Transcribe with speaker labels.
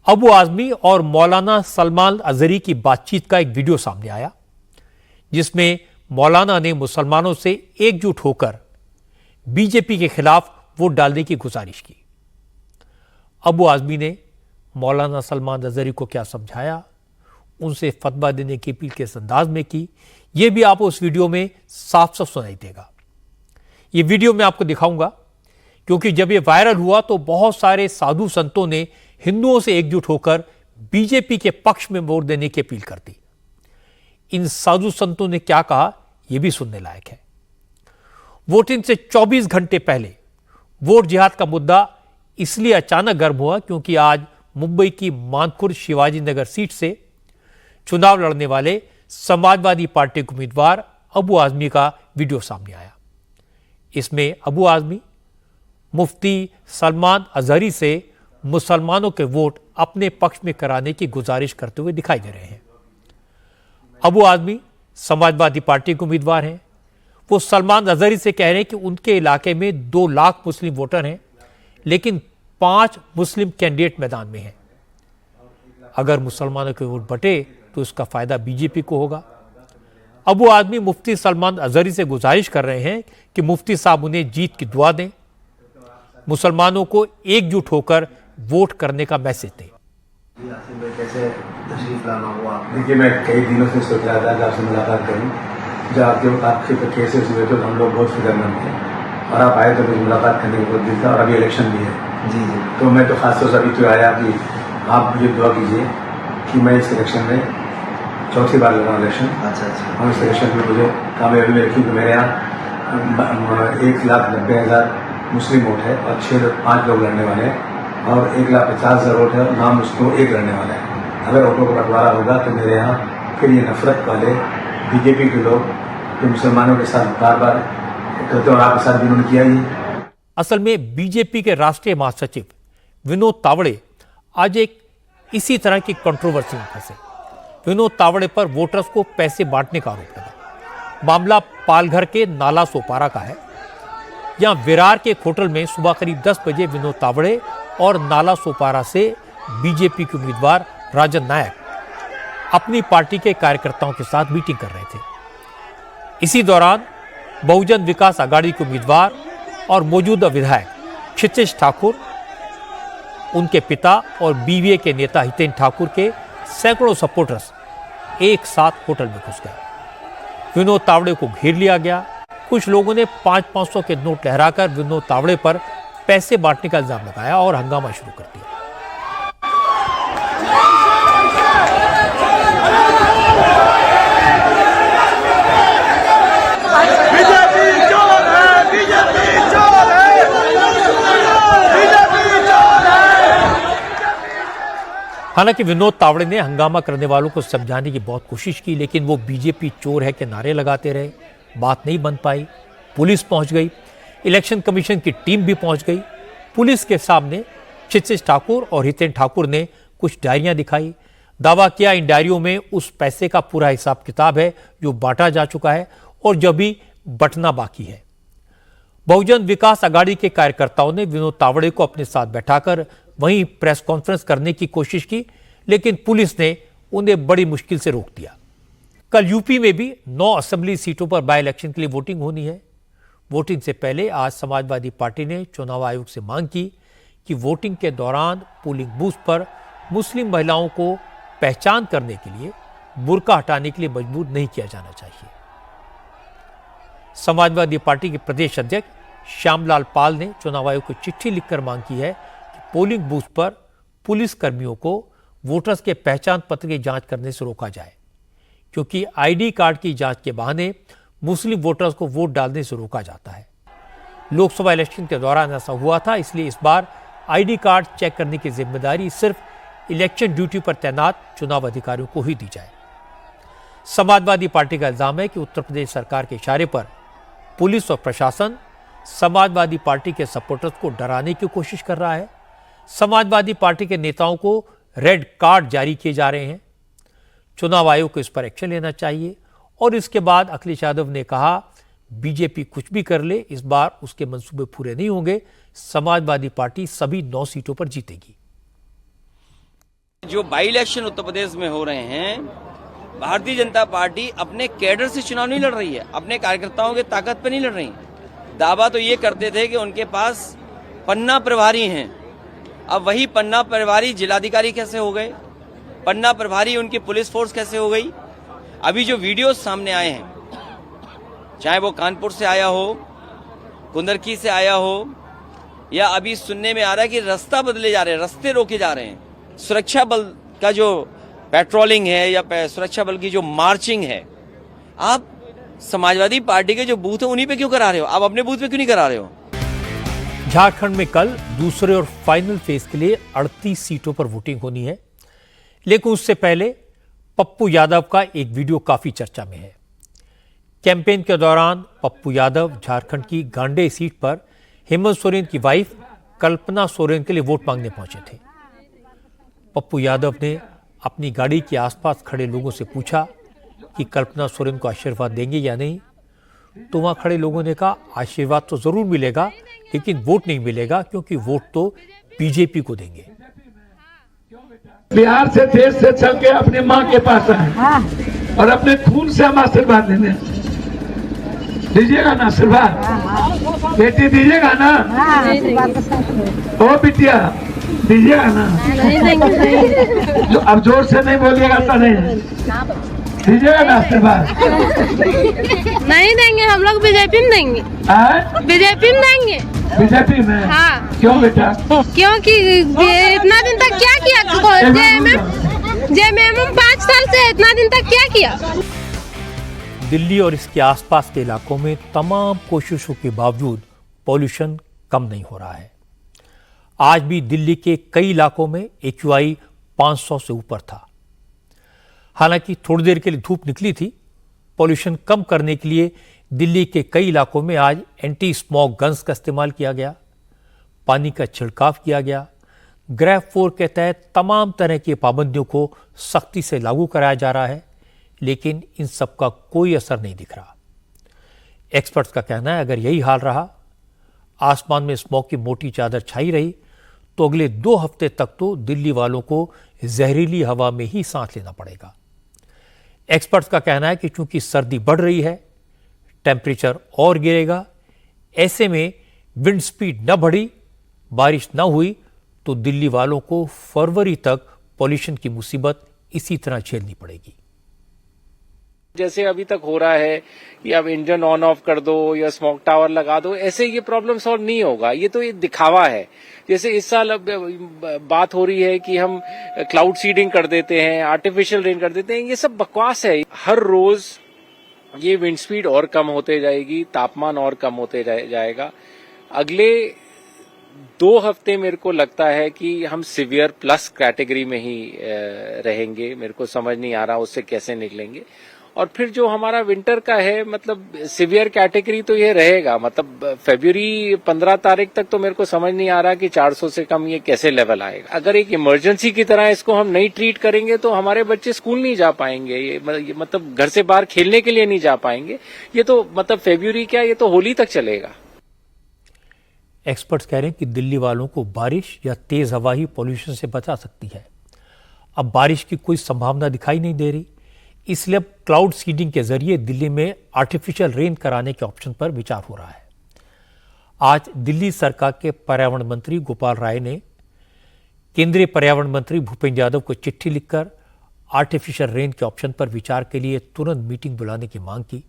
Speaker 1: अबू आजमी और मौलाना सलमान अजहरी की बातचीत का एक वीडियो सामने आया जिसमें मौलाना ने मुसलमानों से एकजुट होकर बीजेपी के खिलाफ वोट डालने की गुजारिश की। अबू आजमी ने मौलाना सलमान अजहरी को क्या समझाया, उनसे फतवा देने की अपील किस अंदाज में की, यह भी आपको उस वीडियो में साफ साफ सुनाई देगा। यह वीडियो मैं आपको दिखाऊंगा क्योंकि जब यह वायरल हुआ तो बहुत सारे साधु संतों ने हिंदुओं से एकजुट होकर बीजेपी के पक्ष में वोट देने की अपील कर दी। इन साधु संतों ने क्या कहा यह भी सुनने लायक है। वोटिंग से 24 घंटे पहले वोट जिहाद का मुद्दा इसलिए अचानक गर्म हुआ क्योंकि आज मुंबई की मानखुर्द शिवाजी नगर सीट से चुनाव लड़ने वाले समाजवादी पार्टी के उम्मीदवार अबू आजमी का वीडियो सामने आया। इसमें अबू आजमी मुफ्ती सलमान अजहरी से मुसलमानों के वोट अपने पक्ष में कराने की गुजारिश करते हुए दिखाई दे रहे हैं। अबू आजमी समाजवादी पार्टी के उम्मीदवार हैं। वो सलमान अजहरी से कह रहे हैं कि उनके इलाके में 2 लाख मुस्लिम वोटर हैं, लेकिन 5 मुस्लिम कैंडिडेट मैदान में हैं। अगर मुसलमानों के वोट बटे तो इसका फायदा बीजेपी को होगा। अबू आजमी मुफ्ती सलमान अजहरी से गुजारिश कर रहे हैं कि मुफ्ती साहब उन्हें जीत की दुआ दें, मुसलमानों को एकजुट होकर वोट करने का मैसेज दें।
Speaker 2: कैसे तशरीफ लाना हुआ? देखिए, मैं कई दिनों से सोच रहा था कि आपसे मुलाकात करूं। जब आपके तो केसेस हुए तो हम लोग बहुत फिक्रमंद थे और आप आए तो मुझे मुलाकात करने को बहुत दिल था। और अभी इलेक्शन भी है जी जी, तो मैं तो खासतौर से अभी तो आया कि आप मुझे दुआ कीजिए कि मैं इस इलेक्शन में चौथी बार लड़ रहा हूँ इलेक्शन। अच्छा। और इस इलेक्शन में मुझे कामयाबी में रखी कि मेरे यहाँ 1,90,000 मुस्लिम वोट है और 5 लोग लड़ने वाले हैं और 1,50,000 वोट है और नाम उसको 1 लड़ने वाला है। अगर वोटों का बंटवारा होगा तो मेरे यहाँ फिर ये नफरत वाले बीजेपी के लोग जो मुसलमानों के साथ बार बार करते और आपके साथ भी उन्होंने किया ही।
Speaker 1: असल में बीजेपी के राष्ट्रीय महासचिव विनोद तावड़े आज एक इसी तरह की कंट्रोवर्सी में फंसे। विनोद तावड़े पर वोटर्स को पैसे बांटने का आरोप लगा। मामला पालघर के नाला सोपारा का है। यहां विरार के एक होटल में सुबह करीब 10 बजे विनोद तावड़े और नाला सोपारा से बीजेपी के उम्मीदवार राजन नायक अपनी पार्टी के कार्यकर्ताओं के साथ मीटिंग कर रहे थे। इसी दौरान बहुजन विकास आघाड़ी के उम्मीदवार और मौजूदा विधायक क्षितिज ठाकुर, उनके पिता और बीवीए के नेता हितेन ठाकुर के सैकड़ों सपोर्टर्स एक साथ होटल में घुस गए। विनोद तावड़े को घेर लिया गया। कुछ लोगों ने 500-500 के नोट लहराकर विनोद तावड़े पर पैसे बांटने का इल्जाम लगाया और हंगामा शुरू कर दिया। हालांकि विनोद तावड़े ने हंगामा करने वालों को समझाने की बहुत कोशिश की, लेकिन वो बीजेपी चोर है के नारे लगाते रहे। बात नहीं बन पाई। पुलिस पहुंच गई, इलेक्शन कमीशन की टीम भी पहुंच गई। पुलिस के सामने क्षितिज ठाकुर और हितेन ठाकुर ने कुछ डायरियां दिखाई। दावा किया इन डायरियों में उस पैसे का पूरा हिसाब किताब है जो बांटा जा चुका है और जो भी बंटना बाकी है। बहुजन विकास आघाड़ी के कार्यकर्ताओं ने विनोद तावड़े को अपने साथ बैठाकर वहीं प्रेस कॉन्फ्रेंस करने की कोशिश की, लेकिन पुलिस ने उन्हें बड़ी मुश्किल से रोक दिया। कल यूपी में भी 9 असेंबली सीटों पर बाय इलेक्शन के लिए वोटिंग होनी है। वोटिंग से पहले आज समाजवादी पार्टी ने चुनाव आयोग से मांग की कि वोटिंग के दौरान पोलिंग बूथ पर मुस्लिम महिलाओं को पहचान करने के लिए बुर्का हटाने के लिए मजबूर नहीं किया जाना चाहिए। समाजवादी पार्टी के प्रदेश अध्यक्ष श्यामलाल पाल ने चुनाव आयोग को चिट्ठी लिखकर मांग की है कि पोलिंग बूथ पर पुलिस कर्मियों को वोटर्स के पहचान पत्र की जांच करने से रोका जाए, क्योंकि आईडी कार्ड की जांच के बहाने मुस्लिम वोटर्स को वोट डालने से रोका जाता है। लोकसभा इलेक्शन के दौरान ऐसा हुआ था, इसलिए इस बार आईडी कार्ड चेक करने की जिम्मेदारी सिर्फ इलेक्शन ड्यूटी पर तैनात चुनाव अधिकारियों को ही दी जाए। समाजवादी पार्टी का इल्जाम है कि उत्तर प्रदेश सरकार के इशारे पर पुलिस और प्रशासन समाजवादी पार्टी के सपोर्टर्स को डराने की कोशिश कर रहा है। समाजवादी पार्टी के नेताओं को रेड कार्ड जारी किए जा रहे हैं। चुनाव आयोग को इस पर एक्शन लेना चाहिए। और इसके बाद अखिलेश यादव ने कहा बीजेपी कुछ भी कर ले, इस बार उसके मंसूबे पूरे नहीं होंगे। समाजवादी पार्टी सभी 9 सीटों पर जीतेगी।
Speaker 3: जो बाई इलेक्शन उत्तर प्रदेश में हो रहे हैं, भारतीय जनता पार्टी अपने कैडर से चुनाव नहीं लड़ रही है, अपने कार्यकर्ताओं की ताकत पर नहीं लड़ रही। दावा तो ये करते थे कि उनके पास पन्ना प्रभारी हैं, अब वही पन्ना प्रभारी जिलाधिकारी कैसे हो गए, पन्ना प्रभारी उनकी पुलिस फोर्स कैसे हो गई। अभी जो वीडियोस सामने आए हैं, चाहे वो कानपुर से आया हो, कुंदरकी से आया हो, या अभी सुनने में आ रहा है कि रास्ता बदले जा रहे हैं, रास्ते रोके जा रहे हैं, सुरक्षा बल का जो पेट्रोलिंग है या सुरक्षा बल की जो मार्चिंग है, आप समाजवादी पार्टी के जो बूथ है उन्हीं पे क्यों करा रहे हो? आप अपने बूथ पे क्यों नहीं करा रहे हो?
Speaker 1: झारखंड में कल दूसरे और फाइनल फेज के लिए 38 सीटों पर वोटिंग होनी है, लेकिन उससे पहले पप्पू यादव का एक वीडियो काफी चर्चा में है। कैंपेन के दौरान पप्पू यादव झारखंड की गांडे सीट पर हेमंत सोरेन की वाइफ कल्पना सोरेन के लिए वोट मांगने पहुंचे थे। पप्पू यादव ने अपनी गाड़ी के आसपास खड़े लोगों से पूछा कि कल्पना सोरेन को आशीर्वाद देंगे या नहीं, तो वहां खड़े लोगों ने कहा आशीर्वाद तो जरूर मिलेगा, लेकिन वोट नहीं मिलेगा, क्योंकि वोट तो बीजेपी को देंगे।
Speaker 4: बिहार से देश से चल के अपनी माँ के पास आए और अपने खून से हम आशीर्वाद लेने, दीजिएगा ना आशीर्वाद? बेटी दीजिएगा ना? ओ बिटिया दीजिएगा ना? जो अब जोर से नहीं बोलिएगा तो नहीं दीजिएगा ना आशीर्वाद?
Speaker 5: नहीं देंगे, हम लोग बीजेपी में देंगे। बीजेपी में देंगे।
Speaker 4: बीजेपी में?
Speaker 5: हाँ।
Speaker 4: क्यों बेटा?
Speaker 5: क्योंकि इतना दिन तक क्या किया? जेएमएम 5 साल से इतना दिन तक क्या किया?
Speaker 1: दिल्ली और इसके आसपास के इलाकों में तमाम कोशिशों के बावजूद पॉल्यूशन कम नहीं हो रहा है। आज भी दिल्ली के कई इलाकों में AQI 500 से ऊपर था। हालांकि थोड़ी देर के लिए धूप निकली थी। पॉल्यूशन कम करने के लिए दिल्ली के कई इलाकों में आज एंटी स्मॉग गन्स का इस्तेमाल किया गया, पानी का छिड़काव किया गया। ग्रैफ 4 के तहत तमाम तरह की पाबंदियों को सख्ती से लागू कराया जा रहा है, लेकिन इन सब का कोई असर नहीं दिख रहा। एक्सपर्ट्स का कहना है अगर यही हाल रहा, आसमान में स्मॉग की मोटी चादर छाई रही, तो अगले 2 हफ्ते तक तो दिल्ली वालों को जहरीली हवा में ही सांस लेना पड़ेगा। एक्सपर्ट्स का कहना है कि चूंकि सर्दी बढ़ रही है, टेम्परेचर और गिरेगा, ऐसे में विंड स्पीड न बढ़ी, बारिश न हुई, तो दिल्ली वालों को फरवरी तक पॉल्यूशन की मुसीबत इसी तरह झेलनी पड़ेगी।
Speaker 6: जैसे अभी तक हो रहा है कि अब इंजन ऑन ऑफ कर दो या स्मोक टावर लगा दो, ऐसे ये प्रॉब्लम सॉल्व नहीं होगा। ये तो एक दिखावा है। जैसे इस साल अब बात हो रही है कि हम क्लाउड सीडिंग कर देते हैं, आर्टिफिशियल रेन कर देते हैं, ये सब बकवास है। हर रोज ये विंड स्पीड और कम होते जाएगी, तापमान और कम होते जाएगा। अगले 2 हफ्ते मेरे को लगता है कि हम सिवियर प्लस कैटेगरी में ही रहेंगे। मेरे को समझ नहीं आ रहा उससे कैसे निकलेंगे। और फिर जो हमारा विंटर का है, मतलब सिवियर कैटेगरी तो ये रहेगा। मतलब फरवरी 15 तारीख तक तो मेरे को समझ नहीं आ रहा कि 400 से कम ये कैसे लेवल आएगा। अगर एक इमरजेंसी की तरह इसको हम नहीं ट्रीट करेंगे तो हमारे बच्चे स्कूल नहीं जा पाएंगे, ये मतलब घर से बाहर खेलने के लिए नहीं जा पाएंगे। ये तो मतलब फरवरी क्या, ये तो होली तक चलेगा।
Speaker 1: एक्सपर्ट्स कह रहे हैं कि दिल्ली वालों को बारिश या तेज हवा ही पॉल्यूशन से बचा सकती है। अब बारिश की कोई संभावना दिखाई नहीं दे रही, इसलिए अब क्लाउड सीडिंग के जरिए दिल्ली में आर्टिफिशियल रेन कराने के ऑप्शन पर विचार हो रहा है। आज दिल्ली सरकार के पर्यावरण मंत्री गोपाल राय ने केंद्रीय पर्यावरण मंत्री भूपेंद्र यादव को चिट्ठी लिखकर आर्टिफिशियल रेन के ऑप्शन पर विचार के लिए तुरंत मीटिंग बुलाने की मांग की।